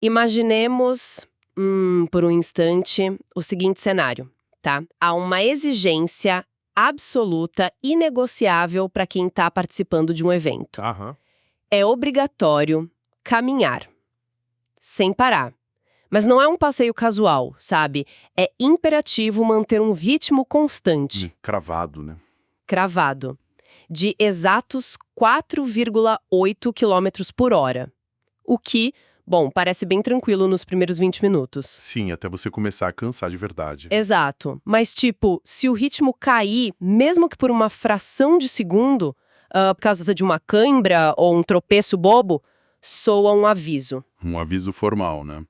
Imaginemos, por um instante, o seguinte cenário, tá? Há uma exigência absoluta, inegociável para quem está participando de um evento. Aham. É obrigatório caminhar, sem parar. Mas não é um passeio casual, sabe? É imperativo manter um ritmo constante, Cravado, né? cravado, de exatos 4,8 quilômetros por hora. O que, bom, parece bem tranquilo nos primeiros 20 minutos. Sim, até você começar a cansar de verdade. Exato. Mas, tipo, se o ritmo cair, mesmo que por uma fração de segundo, por causa de uma cãibra ou um tropeço bobo, soa um aviso. Um aviso formal, né?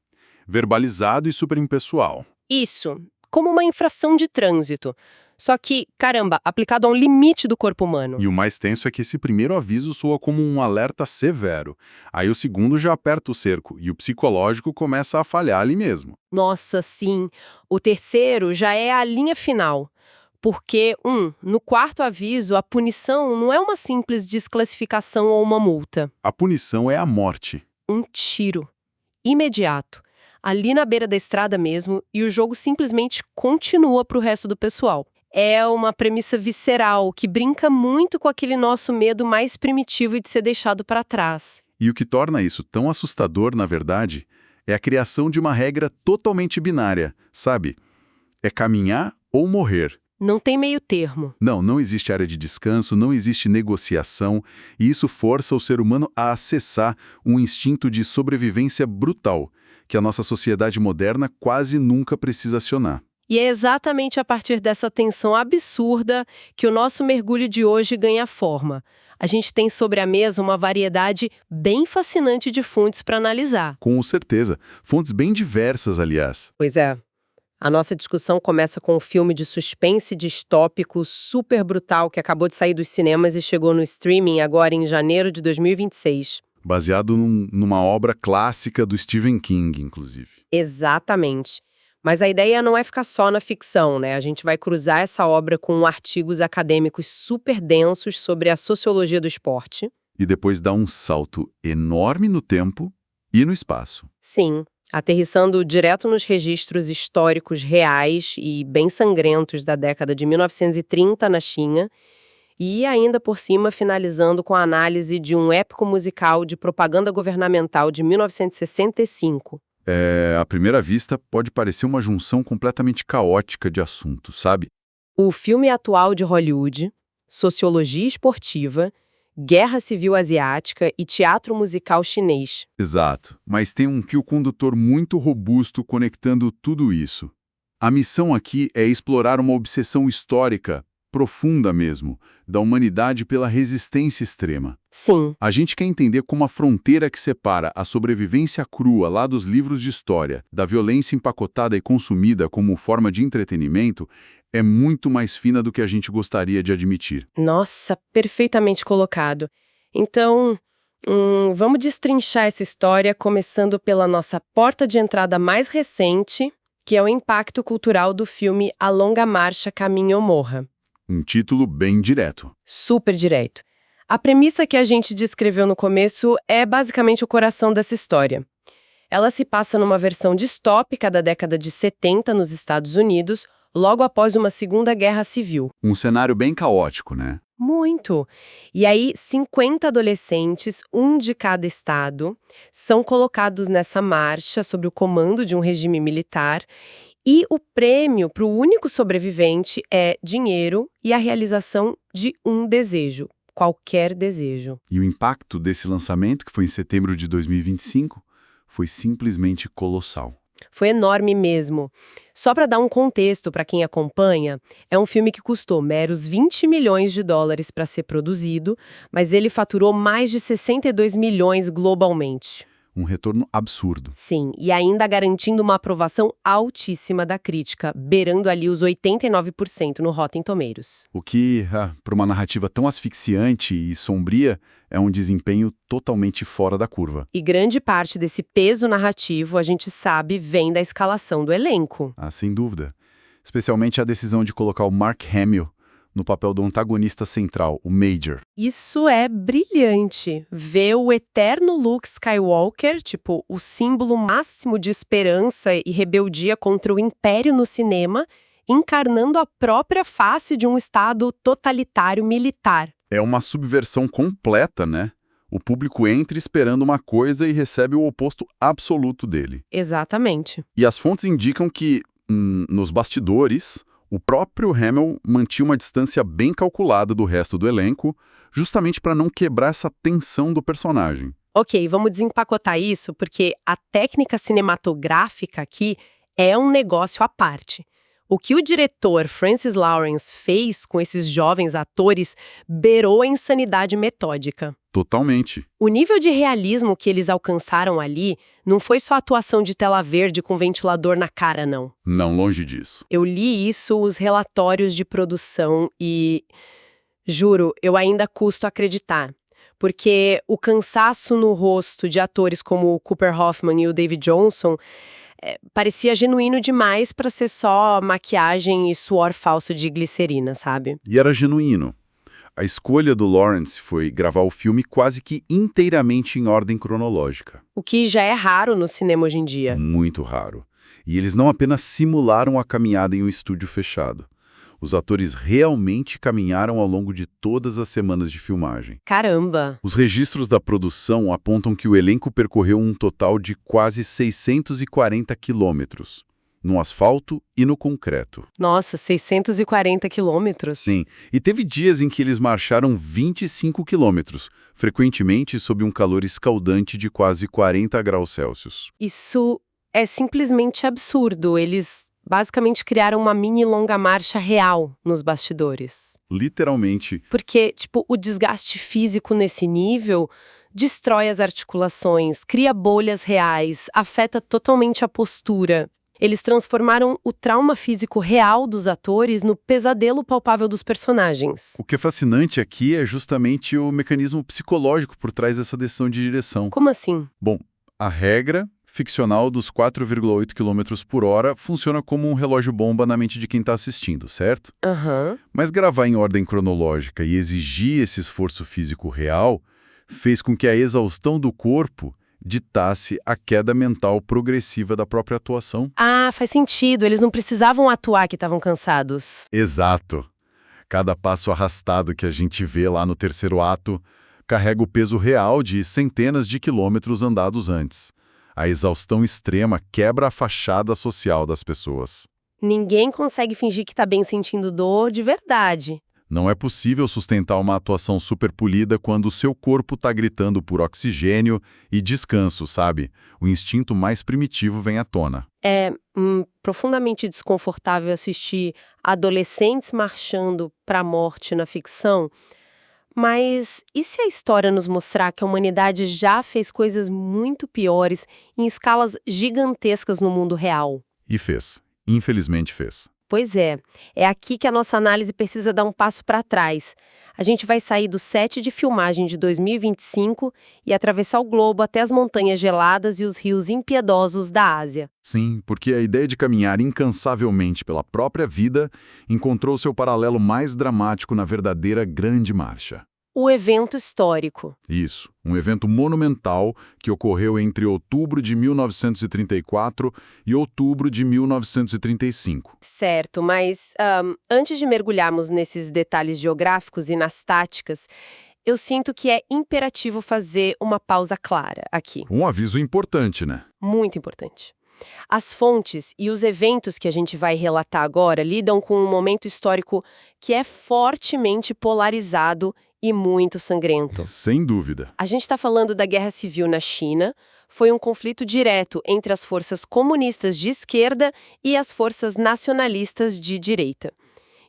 Verbalizado e super impessoal. Isso, como uma infração de trânsito. Só que, caramba, aplicado a um limite do corpo humano. E o mais tenso é que esse primeiro aviso soa como um alerta severo. Aí o segundo já aperta o cerco e o psicológico começa a falhar ali mesmo. Nossa, sim. O terceiro já é a linha final. Porque, no quarto aviso, a punição não é uma simples desclassificação ou uma multa. A punição é a morte. Um tiro. Imediato. Ali na beira da estrada mesmo, e o jogo simplesmente continua pro resto do pessoal. É uma premissa visceral que brinca muito com aquele nosso medo mais primitivo de ser deixado para trás. E o que torna isso tão assustador, na verdade, é a criação de uma regra totalmente binária, sabe? É caminhar ou morrer. Não tem meio termo. Não existe área de descanso, não existe negociação, e isso força o ser humano a acessar um instinto de sobrevivência brutal, que a nossa sociedade moderna quase nunca precisa acionar. E é exatamente a partir dessa tensão absurda que o nosso mergulho de hoje ganha forma. A gente tem sobre a mesa uma variedade bem fascinante de fontes para analisar. Com certeza. Fontes bem diversas, aliás. Pois é. A nossa discussão começa com um filme de suspense distópico super brutal que acabou de sair dos cinemas e chegou no streaming agora em janeiro de 2026. Baseado numa obra clássica do Stephen King, inclusive. Exatamente. Mas a ideia não é ficar só na ficção, né? A gente vai cruzar essa obra com artigos acadêmicos super densos sobre a sociologia do esporte. E depois dá um salto enorme no tempo e no espaço. Sim, aterrissando direto nos registros históricos reais e bem sangrentos da década de 1930 na China, e ainda por cima finalizando com a análise de um épico musical de propaganda governamental de 1965. À primeira vista, pode parecer uma junção completamente caótica de assuntos, sabe? O filme atual de Hollywood, sociologia esportiva, guerra civil asiática e teatro musical chinês. Exato, mas tem um fio condutor muito robusto conectando tudo isso. A missão aqui é explorar uma obsessão histórica, profunda mesmo, da humanidade pela resistência extrema. Sim. A gente quer entender como a fronteira que separa a sobrevivência crua lá dos livros de história, da violência empacotada e consumida como forma de entretenimento, é muito mais fina do que a gente gostaria de admitir. Nossa, perfeitamente colocado. Então, vamos destrinchar essa história começando pela nossa porta de entrada mais recente, que é o impacto cultural do filme A Longa Marcha Caminhe ou Morra. Um título bem direto. Super direto. A premissa que a gente descreveu no começo é basicamente o coração dessa história. Ela se passa numa versão distópica da década de 70 nos Estados Unidos, logo após uma Segunda Guerra Civil. Um cenário bem caótico, né? Muito! E aí, 50 adolescentes, um de cada estado, são colocados nessa marcha sob o comando de um regime militar. E o prêmio para o único sobrevivente é dinheiro e a realização de um desejo, qualquer desejo. E o impacto desse lançamento, que foi em setembro de 2025, foi simplesmente colossal. Foi enorme mesmo. Só para dar um contexto para quem acompanha, é um filme que custou meros 20 milhões de dólares para ser produzido, mas ele faturou mais de 62 milhões globalmente. Um retorno absurdo. Sim, e ainda garantindo uma aprovação altíssima da crítica, beirando ali os 89% no Rotten Tomatoes. O que, para uma narrativa tão asfixiante e sombria, é um desempenho totalmente fora da curva. E grande parte desse peso narrativo, a gente sabe, vem da escalação do elenco. Sem dúvida. Especialmente a decisão de colocar o Mark Hamill, no papel do antagonista central, o Major. Isso é brilhante. Ver o eterno Luke Skywalker, tipo, o símbolo máximo de esperança e rebeldia contra o Império no cinema, encarnando a própria face de um estado totalitário militar. É uma subversão completa, né? O público entra esperando uma coisa e recebe o oposto absoluto dele. Exatamente. E as fontes indicam que, nos bastidores, o próprio Hamill mantinha uma distância bem calculada do resto do elenco, justamente para não quebrar essa tensão do personagem. Ok, vamos desempacotar isso, porque a técnica cinematográfica aqui é um negócio à parte. O que o diretor Francis Lawrence fez com esses jovens atores beirou a insanidade metódica. Totalmente. O nível de realismo que eles alcançaram ali não foi só atuação de tela verde com ventilador na cara, não. Não, longe disso. Eu li isso, os relatórios de produção e, juro, eu ainda custo acreditar. Porque o cansaço no rosto de atores como o Cooper Hoffman e o David Johnson parecia genuíno demais para ser só maquiagem e suor falso de glicerina, sabe? E era genuíno. A escolha do Lawrence foi gravar o filme quase que inteiramente em ordem cronológica. O que já é raro no cinema hoje em dia. Muito raro. E eles não apenas simularam a caminhada em um estúdio fechado. Os atores realmente caminharam ao longo de todas as semanas de filmagem. Caramba! Os registros da produção apontam que o elenco percorreu um total de quase 640 quilômetros, no asfalto e no concreto. Nossa, 640 quilômetros? Sim, e teve dias em que eles marcharam 25 quilômetros, frequentemente sob um calor escaldante de quase 40 graus Celsius. Isso é simplesmente absurdo. Eles basicamente criaram uma mini longa marcha real nos bastidores. Literalmente. Porque, tipo, o desgaste físico nesse nível destrói as articulações, cria bolhas reais, afeta totalmente a postura. Eles transformaram o trauma físico real dos atores no pesadelo palpável dos personagens. O que é fascinante aqui é justamente o mecanismo psicológico por trás dessa decisão de direção. Como assim? Bom, a regra ficcional dos 4,8 km por hora funciona como um relógio-bomba na mente de quem está assistindo, certo? Aham. Mas gravar em ordem cronológica e exigir esse esforço físico real fez com que a exaustão do corpo ditasse a queda mental progressiva da própria atuação. Ah, faz sentido. Eles não precisavam atuar que estavam cansados. Exato. Cada passo arrastado que a gente vê lá no terceiro ato carrega o peso real de centenas de quilômetros andados antes. A exaustão extrema quebra a fachada social das pessoas. Ninguém consegue fingir que tá bem sentindo dor de verdade. Não é possível sustentar uma atuação super polida quando o seu corpo está gritando por oxigênio e descanso, sabe? O instinto mais primitivo vem à tona. É profundamente desconfortável assistir adolescentes marchando para a morte na ficção. Mas e se a história nos mostrar que a humanidade já fez coisas muito piores em escalas gigantescas no mundo real? E fez. Infelizmente fez. Pois é aqui que a nossa análise precisa dar um passo para trás. A gente vai sair do set de filmagem de 2025 e atravessar o globo até as montanhas geladas e os rios impiedosos da Ásia. Sim, porque a ideia de caminhar incansavelmente pela própria vida encontrou seu paralelo mais dramático na verdadeira Grande Marcha. O evento histórico. Isso, um evento monumental que ocorreu entre outubro de 1934 e outubro de 1935. Certo, mas antes de mergulharmos nesses detalhes geográficos e nas táticas, eu sinto que é imperativo fazer uma pausa clara aqui. Um aviso importante, né? Muito importante. As fontes e os eventos que a gente vai relatar agora lidam com um momento histórico que é fortemente polarizado e muito sangrento. Sem dúvida. A gente está falando da Guerra Civil na China. Foi um conflito direto entre as forças comunistas de esquerda e as forças nacionalistas de direita.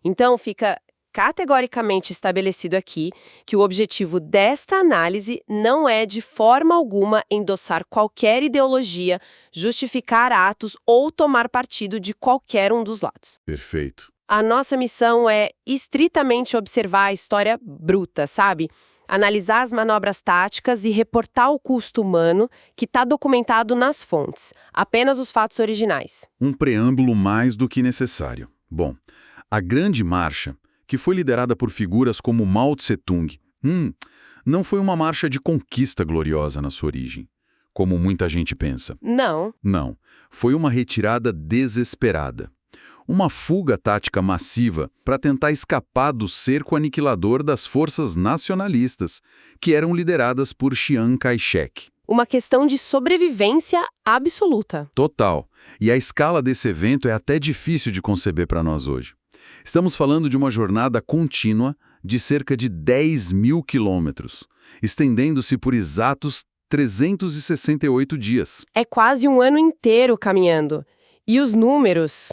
Então, fica categoricamente estabelecido aqui que o objetivo desta análise não é, de forma alguma, endossar qualquer ideologia, justificar atos ou tomar partido de qualquer um dos lados. Perfeito. A nossa missão é estritamente observar a história bruta, sabe? Analisar as manobras táticas e reportar o custo humano que está documentado nas fontes, apenas os fatos originais. Um preâmbulo mais do que necessário. Bom, a Grande Marcha, que foi liderada por figuras como Mao Tse-tung. Não foi uma marcha de conquista gloriosa na sua origem, como muita gente pensa. Não. Não. Foi uma retirada desesperada. Uma fuga tática massiva para tentar escapar do cerco aniquilador das forças nacionalistas, que eram lideradas por Chiang Kai-shek. Uma questão de sobrevivência absoluta. Total. E a escala desse evento é até difícil de conceber para nós hoje. Estamos falando de uma jornada contínua de cerca de 10.000 quilômetros, estendendo-se por exatos 368 dias. É quase um ano inteiro caminhando. E os números?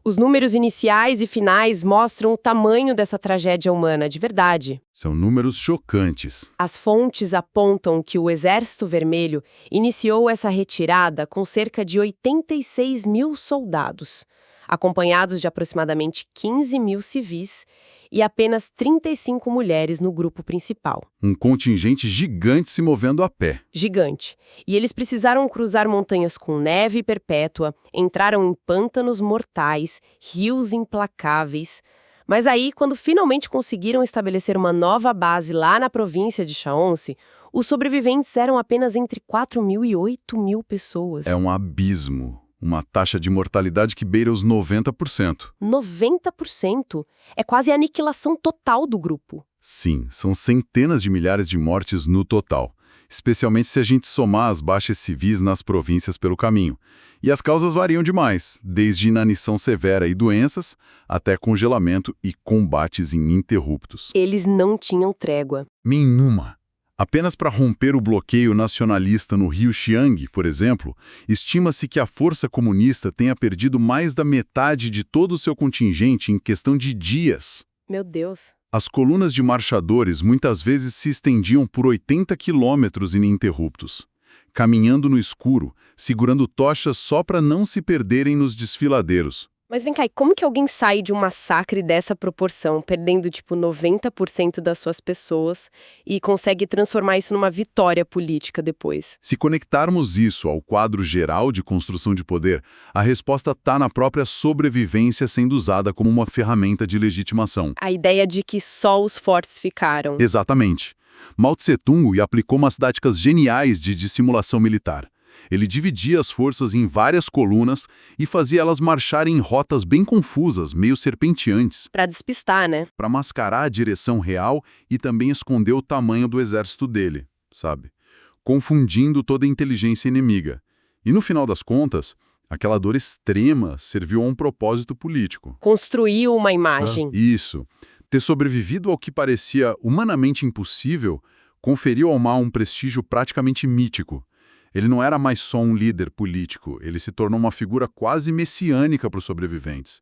Os números iniciais e finais mostram o tamanho dessa tragédia humana de verdade. São números chocantes. As fontes apontam que o Exército Vermelho iniciou essa retirada com cerca de 86 mil soldados, acompanhados de aproximadamente 15 mil civis e apenas 35 mulheres no grupo principal. Um contingente gigante se movendo a pé. Gigante. E eles precisaram cruzar montanhas com neve perpétua, entraram em pântanos mortais, rios implacáveis. Mas aí, quando finalmente conseguiram estabelecer uma nova base lá na província de Shaanxi, os sobreviventes eram apenas entre 4.000 e 8.000 pessoas. É um abismo. Uma taxa de mortalidade que beira os 90%. 90%? É quase a aniquilação total do grupo. Sim, são centenas de milhares de mortes no total, especialmente se a gente somar as baixas civis nas províncias pelo caminho. E as causas variam demais, desde inanição severa e doenças, até congelamento e combates ininterruptos. Eles não tinham trégua. Nenhuma. Apenas para romper o bloqueio nacionalista no rio Xiang, por exemplo, estima-se que a força comunista tenha perdido mais da metade de todo o seu contingente em questão de dias. Meu Deus. As colunas de marchadores muitas vezes se estendiam por 80 quilômetros ininterruptos, caminhando no escuro, segurando tochas só para não se perderem nos desfiladeiros. Mas vem cá, e como que alguém sai de um massacre dessa proporção, perdendo, 90% das suas pessoas, e consegue transformar isso numa vitória política depois? Se conectarmos isso ao quadro geral de construção de poder, a resposta está na própria sobrevivência sendo usada como uma ferramenta de legitimação. A ideia de que só os fortes ficaram. Exatamente. Mao Tse-tung aplicou umas táticas geniais de dissimulação militar. Ele dividia as forças em várias colunas e fazia elas marcharem em rotas bem confusas, meio serpenteantes. Para despistar, né? Para mascarar a direção real e também esconder o tamanho do exército dele, sabe? Confundindo toda a inteligência inimiga. E no final das contas, aquela dor extrema serviu a um propósito político. Construiu uma imagem. Isso. Ter sobrevivido ao que parecia humanamente impossível conferiu ao Mao um prestígio praticamente mítico. Ele não era mais só um líder político, ele se tornou uma figura quase messiânica para os sobreviventes.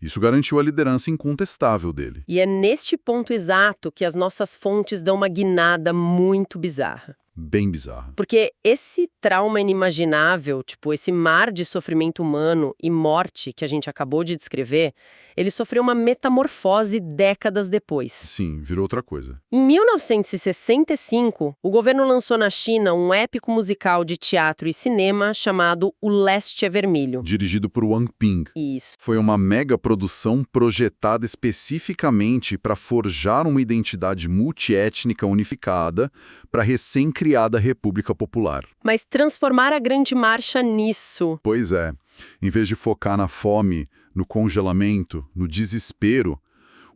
Isso garantiu a liderança incontestável dele. E é neste ponto exato que as nossas fontes dão uma guinada muito bizarra. Bem bizarra. Porque esse trauma inimaginável, esse mar de sofrimento humano e morte que a gente acabou de descrever, ele sofreu uma metamorfose décadas depois. Sim, virou outra coisa. Em 1965, o governo lançou na China um épico musical de teatro e cinema chamado O Leste é Vermelho. Dirigido por Wang Ping. Isso. Foi uma mega produção projetada especificamente para forjar uma identidade multiétnica unificada para a recém-criada República Popular. Mas transformar a Grande Marcha nisso... Pois é. Em vez de focar na fome, no congelamento, no desespero,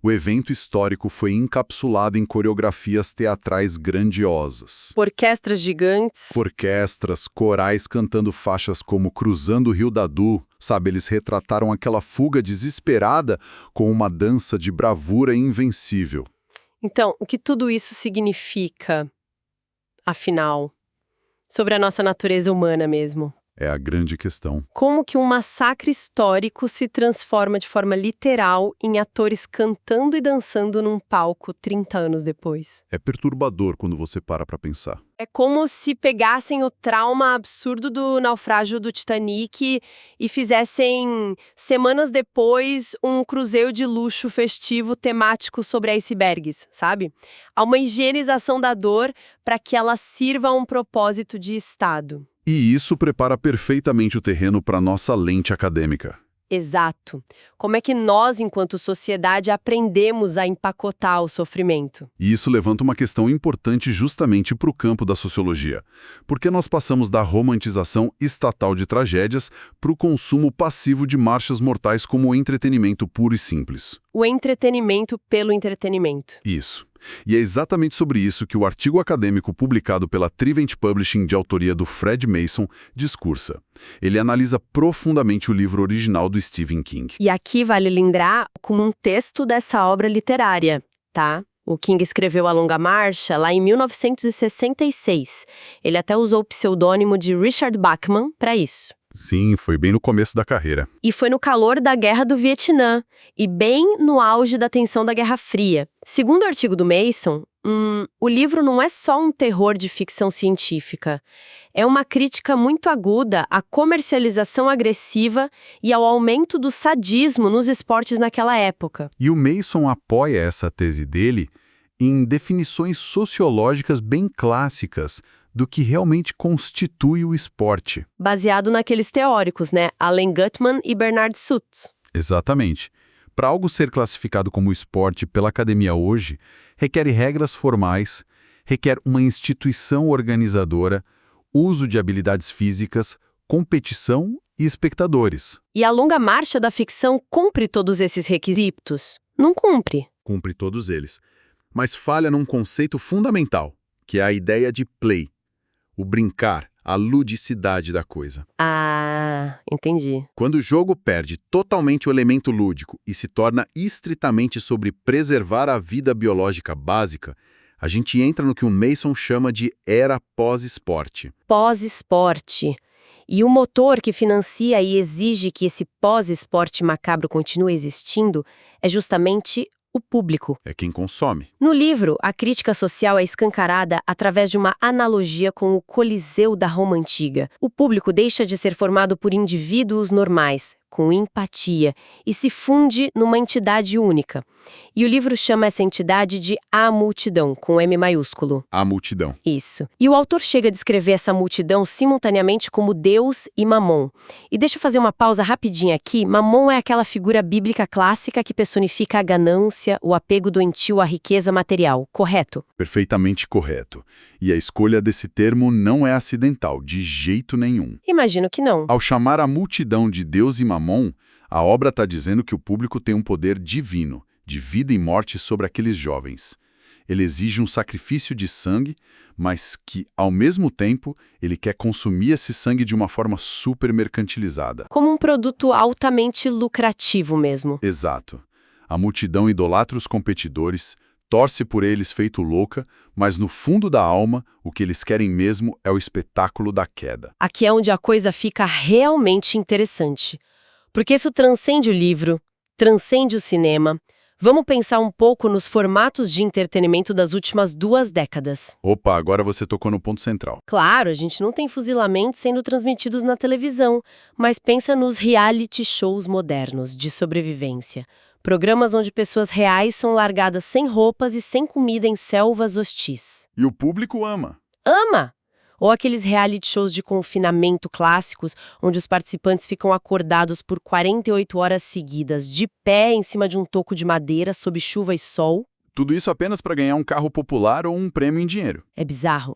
o evento histórico foi encapsulado em coreografias teatrais grandiosas. Orquestras gigantes. Orquestras, corais cantando faixas como Cruzando o Rio Dadu, sabe? Eles retrataram aquela fuga desesperada com uma dança de bravura invencível. Então, o que tudo isso significa, afinal, sobre a nossa natureza humana mesmo? É a grande questão. Como que um massacre histórico se transforma de forma literal em atores cantando e dançando num palco 30 anos depois? É perturbador quando você para pensar. É como se pegassem o trauma absurdo do naufrágio do Titanic e fizessem, semanas depois, um cruzeiro de luxo festivo temático sobre icebergs, sabe? Há uma higienização da dor para que ela sirva a um propósito de Estado. E isso prepara perfeitamente o terreno para nossa lente acadêmica. Exato. Como é que nós, enquanto sociedade, aprendemos a empacotar o sofrimento? E isso levanta uma questão importante justamente para o campo da sociologia. Porque nós passamos da romantização estatal de tragédias para o consumo passivo de marchas mortais como entretenimento puro e simples. O entretenimento pelo entretenimento. Isso. E é exatamente sobre isso que o artigo acadêmico publicado pela Trivent Publishing de autoria do Fred Mason discursa. Ele analisa profundamente o livro original do Stephen King. E aqui vale lembrar como um texto dessa obra literária, tá? O King escreveu A Longa Marcha lá em 1966. Ele até usou o pseudônimo de Richard Bachman para isso. Sim, foi bem no começo da carreira. E foi no calor da Guerra do Vietnã, e bem no auge da tensão da Guerra Fria. Segundo o artigo do Mason, o livro não é só um terror de ficção científica. É uma crítica muito aguda à comercialização agressiva e ao aumento do sadismo nos esportes naquela época. E o Mason apoia essa tese dele em definições sociológicas bem clássicas do que realmente constitui o esporte. Baseado naqueles teóricos, né? Alan Gutman e Bernard Suits. Exatamente. Para algo ser classificado como esporte pela academia hoje, requer regras formais, requer uma instituição organizadora, uso de habilidades físicas, competição e espectadores. E a longa marcha da ficção cumpre todos esses requisitos? Não cumpre. Cumpre todos eles, mas falha num conceito fundamental, que é a ideia de play. O brincar, a ludicidade da coisa. Ah, entendi. Quando o jogo perde totalmente o elemento lúdico e se torna estritamente sobre preservar a vida biológica básica, a gente entra no que o Mason chama de era pós-esporte. Pós-esporte. E o motor que financia e exige que esse pós-esporte macabro continue existindo é justamente o público. É quem consome. No livro, a crítica social é escancarada através de uma analogia com o Coliseu da Roma Antiga. O público deixa de ser formado por indivíduos normais, com empatia, e se funde numa entidade única. E o livro chama essa entidade de A Multidão, com M maiúsculo. A multidão. Isso. E o autor chega a descrever essa multidão simultaneamente como Deus e Mamon. E deixa eu fazer uma pausa rapidinha aqui. Mamon é aquela figura bíblica clássica que personifica a ganância, o apego doentio à riqueza material, correto? Perfeitamente correto. E a escolha desse termo não é acidental, de jeito nenhum. Imagino que não. Ao chamar a multidão de Deus e Mamon, a obra está dizendo que o público tem um poder divino, de vida e morte sobre aqueles jovens. Ele exige um sacrifício de sangue, mas que, ao mesmo tempo, ele quer consumir esse sangue de uma forma super mercantilizada. Como um produto altamente lucrativo mesmo. Exato. A multidão idolatra os competidores, torce por eles feito louca, mas no fundo da alma, o que eles querem mesmo é o espetáculo da queda. Aqui é onde a coisa fica realmente interessante. Porque isso transcende o livro, transcende o cinema. Vamos pensar um pouco nos formatos de entretenimento das últimas 2 décadas. Opa, agora você tocou no ponto central. Claro, a gente não tem fuzilamentos sendo transmitidos na televisão, mas pensa nos reality shows modernos de sobrevivência. Programas onde pessoas reais são largadas sem roupas e sem comida em selvas hostis. E o público ama. Ama! Ou aqueles reality shows de confinamento clássicos, onde os participantes ficam acordados por 48 horas seguidas, de pé em cima de um toco de madeira, sob chuva e sol. Tudo isso apenas para ganhar um carro popular ou um prêmio em dinheiro. É bizarro.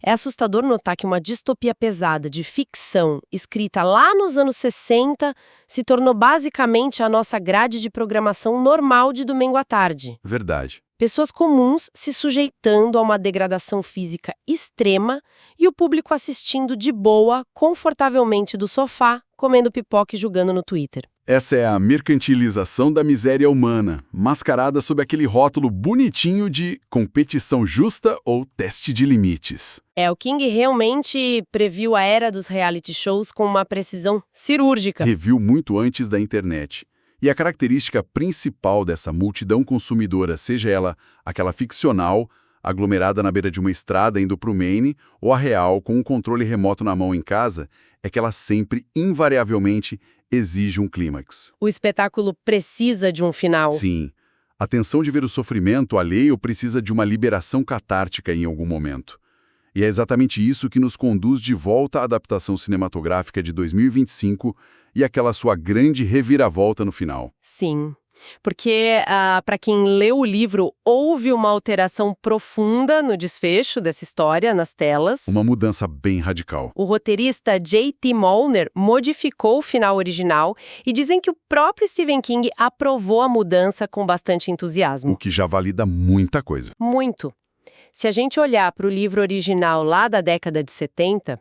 É assustador notar que uma distopia pesada de ficção, escrita lá nos anos 60, se tornou basicamente a nossa grade de programação normal de domingo à tarde. Verdade. Pessoas comuns se sujeitando a uma degradação física extrema e o público assistindo de boa, confortavelmente do sofá, comendo pipoca e julgando no Twitter. Essa é a mercantilização da miséria humana, mascarada sob aquele rótulo bonitinho de competição justa ou teste de limites. O King realmente previu a era dos reality shows com uma precisão cirúrgica. Reviu muito antes da internet. E a característica principal dessa multidão consumidora, seja ela aquela ficcional, aglomerada na beira de uma estrada indo para o Maine, ou a real, com um controle remoto na mão em casa, é que ela sempre, invariavelmente, exige um clímax. O espetáculo precisa de um final. Sim. A tensão de ver o sofrimento alheio precisa de uma liberação catártica em algum momento. E é exatamente isso que nos conduz de volta à adaptação cinematográfica de 2025 e aquela sua grande reviravolta no final. Sim, porque para quem leu o livro, houve uma alteração profunda no desfecho dessa história, nas telas. Uma mudança bem radical. O roteirista J.T. Molnar modificou o final original e dizem que o próprio Stephen King aprovou a mudança com bastante entusiasmo. O que já valida muita coisa. Muito. Se a gente olhar para o livro original lá da década de 70,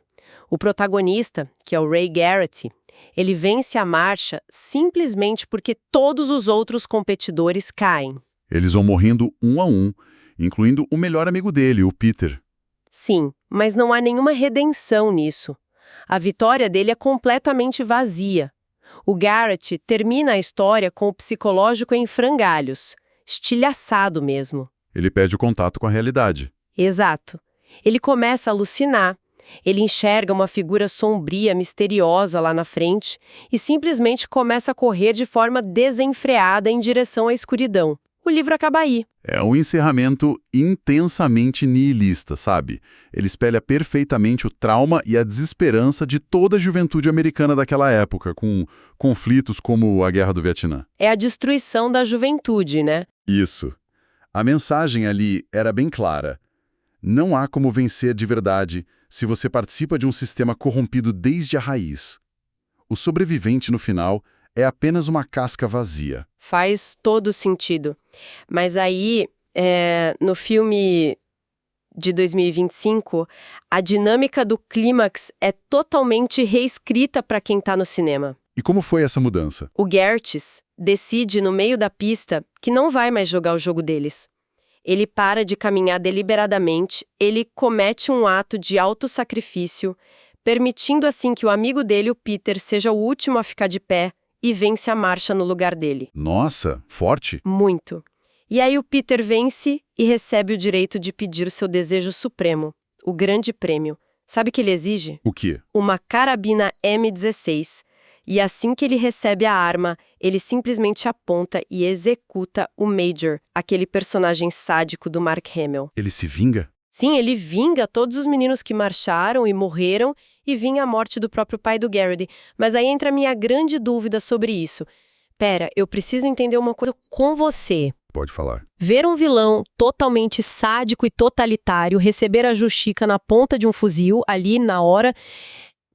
o protagonista, que é o Ray Garrett, ele vence a marcha simplesmente porque todos os outros competidores caem. Eles vão morrendo um a um, incluindo o melhor amigo dele, o Peter. Sim, mas não há nenhuma redenção nisso. A vitória dele é completamente vazia. O Garrett termina a história com o psicológico em frangalhos, estilhaçado mesmo. Ele perde o contato com a realidade. Exato. Ele começa a alucinar. Ele enxerga uma figura sombria, misteriosa lá na frente e simplesmente começa a correr de forma desenfreada em direção à escuridão. O livro acaba aí. É um encerramento intensamente nihilista, sabe? Ele espelha perfeitamente o trauma e a desesperança de toda a juventude americana daquela época, com conflitos como a Guerra do Vietnã. É a destruição da juventude, né? Isso. A mensagem ali era bem clara. Não há como vencer de verdade se você participa de um sistema corrompido desde a raiz. O sobrevivente, no final, é apenas uma casca vazia. Faz todo sentido. Mas aí, no filme de 2025, a dinâmica do clímax é totalmente reescrita para quem está no cinema. E como foi essa mudança? O Garrett decide, no meio da pista, que não vai mais jogar o jogo deles. Ele para de caminhar deliberadamente, ele comete um ato de autossacrifício, permitindo assim que o amigo dele, o Peter, seja o último a ficar de pé e vence a marcha no lugar dele. Nossa, forte. Muito. E aí o Peter vence e recebe o direito de pedir o seu desejo supremo, o grande prêmio. Sabe o que ele exige? O quê? Uma carabina M16. E assim que ele recebe a arma, ele simplesmente aponta e executa o Major, aquele personagem sádico do Mark Hamill. Ele se vinga? Sim, ele vinga todos os meninos que marcharam e morreram e vinga a morte do próprio pai do Garrett. Mas aí entra a minha grande dúvida sobre isso. Pera, eu preciso entender uma coisa com você. Pode falar. Ver um vilão totalmente sádico e totalitário receber a Justiça na ponta de um fuzil, ali na hora,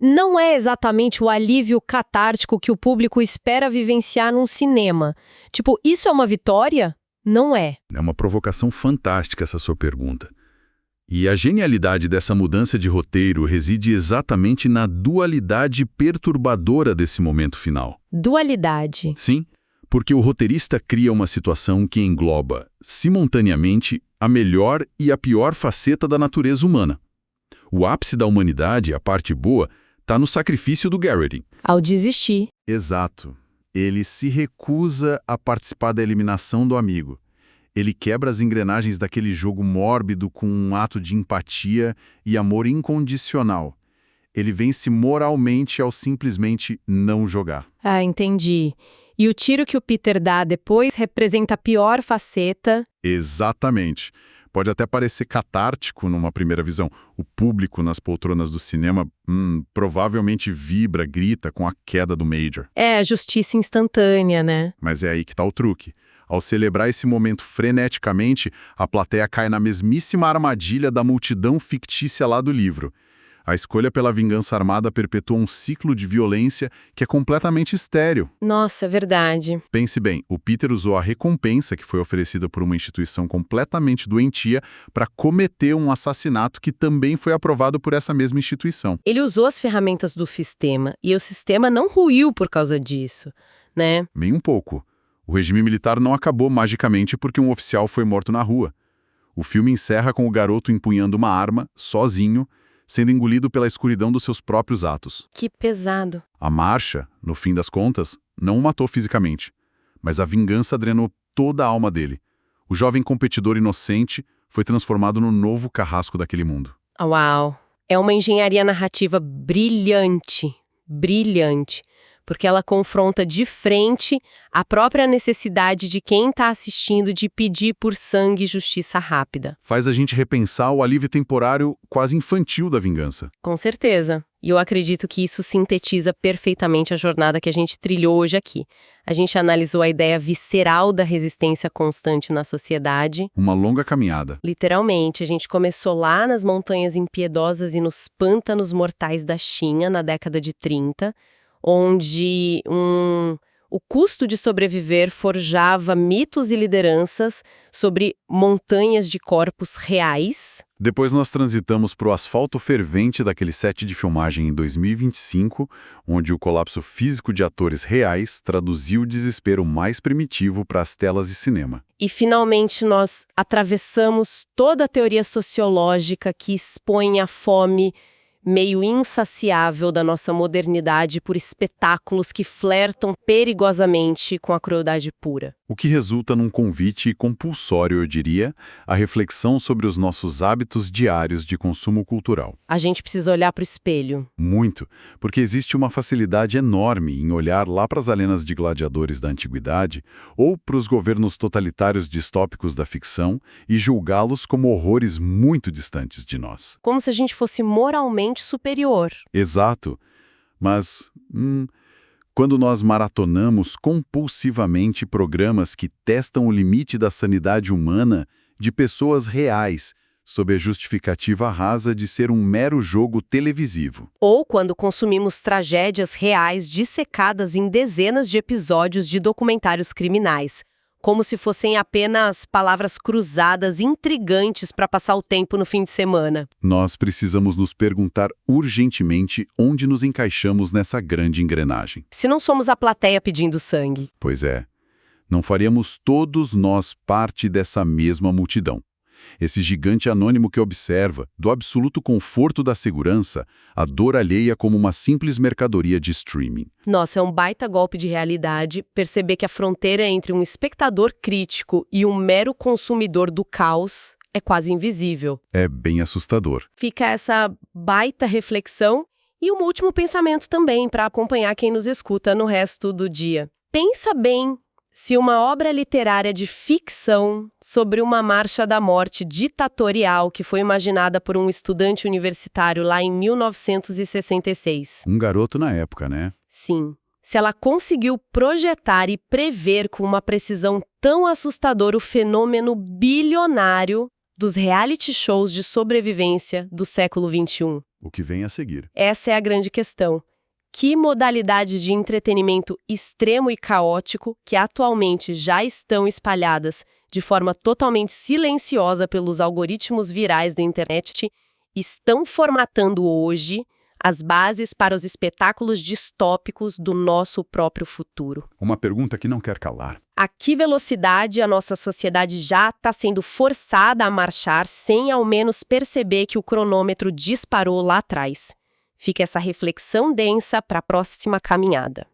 não é exatamente o alívio catártico que o público espera vivenciar num cinema. Tipo, isso é uma vitória? Não é. É uma provocação fantástica essa sua pergunta. E a genialidade dessa mudança de roteiro reside exatamente na dualidade perturbadora desse momento final. Dualidade. Sim, porque o roteirista cria uma situação que engloba, simultaneamente, a melhor e a pior faceta da natureza humana. O ápice da humanidade, a parte boa, está no sacrifício do Garrett. Ao desistir. Exato. Ele se recusa a participar da eliminação do amigo. Ele quebra as engrenagens daquele jogo mórbido com um ato de empatia e amor incondicional. Ele vence moralmente ao simplesmente não jogar. Ah, entendi. E o tiro que o Peter dá depois representa a pior faceta. Exatamente. Pode até parecer catártico numa primeira visão. O público nas poltronas do cinema provavelmente vibra, grita com a queda do Major. É a justiça instantânea, né? Mas é aí que está o truque. Ao celebrar esse momento freneticamente, a plateia cai na mesmíssima armadilha da multidão fictícia lá do livro. A escolha pela vingança armada perpetua um ciclo de violência que é completamente estéril. Nossa, é verdade. Pense bem, o Peter usou a recompensa que foi oferecida por uma instituição completamente doentia para cometer um assassinato que também foi aprovado por essa mesma instituição. Ele usou as ferramentas do sistema e o sistema não ruiu por causa disso, né? Nem um pouco. O regime militar não acabou magicamente porque um oficial foi morto na rua. O filme encerra com o garoto empunhando uma arma, sozinho, sendo engolido pela escuridão dos seus próprios atos. Que pesado. A marcha, no fim das contas, não o matou fisicamente, mas a vingança drenou toda a alma dele. O jovem competidor inocente foi transformado no novo carrasco daquele mundo. Uau! É uma engenharia narrativa brilhante. Brilhante. porque ela confronta de frente a própria necessidade de quem está assistindo de pedir por sangue e justiça rápida. Faz a gente repensar o alívio temporário quase infantil da vingança. Com certeza. E eu acredito que isso sintetiza perfeitamente a jornada que a gente trilhou hoje aqui. A gente analisou a ideia visceral da resistência constante na sociedade. Uma longa caminhada. Literalmente, a gente começou lá nas montanhas impiedosas e nos pântanos mortais da China, na década de 30, onde o custo de sobreviver forjava mitos e lideranças sobre montanhas de corpos reais. Depois nós transitamos para o asfalto fervente daquele set de filmagem em 2025, onde o colapso físico de atores reais traduziu o desespero mais primitivo para as telas de cinema. E, finalmente, nós atravessamos toda a teoria sociológica que expõe a fome meio insaciável da nossa modernidade por espetáculos que flertam perigosamente com a crueldade pura. O que resulta num convite compulsório, eu diria, à reflexão sobre os nossos hábitos diários de consumo cultural. A gente precisa olhar para o espelho. Muito, porque existe uma facilidade enorme em olhar lá para as arenas de gladiadores da antiguidade ou para os governos totalitários distópicos da ficção e julgá-los como horrores muito distantes de nós. Como se a gente fosse moralmente superior. Exato. Mas, quando nós maratonamos compulsivamente programas que testam o limite da sanidade humana de pessoas reais, sob a justificativa rasa de ser um mero jogo televisivo. Ou quando consumimos tragédias reais dissecadas em dezenas de episódios de documentários criminais, como se fossem apenas palavras cruzadas intrigantes para passar o tempo no fim de semana. Nós precisamos nos perguntar urgentemente onde nos encaixamos nessa grande engrenagem. Se não somos a plateia pedindo sangue. Pois é, não faríamos todos nós parte dessa mesma multidão. Esse gigante anônimo que observa, do absoluto conforto da segurança, a dor alheia como uma simples mercadoria de streaming. Nossa, é um baita golpe de realidade perceber que a fronteira entre um espectador crítico e um mero consumidor do caos é quase invisível. É bem assustador. Fica essa baita reflexão e um último pensamento também para acompanhar quem nos escuta no resto do dia. Pensa bem se uma obra literária de ficção sobre uma marcha da morte ditatorial que foi imaginada por um estudante universitário lá em 1966. Um garoto na época, né? Sim. Se ela conseguiu projetar e prever com uma precisão tão assustadora o fenômeno bilionário dos reality shows de sobrevivência do século XXI. O que vem a seguir? Essa é a grande questão. Que modalidades de entretenimento extremo e caótico, que atualmente já estão espalhadas de forma totalmente silenciosa pelos algoritmos virais da internet, estão formatando hoje as bases para os espetáculos distópicos do nosso próprio futuro? Uma pergunta que não quer calar. A que velocidade a nossa sociedade já está sendo forçada a marchar sem ao menos perceber que o cronômetro disparou lá atrás? Fica essa reflexão densa para a próxima caminhada.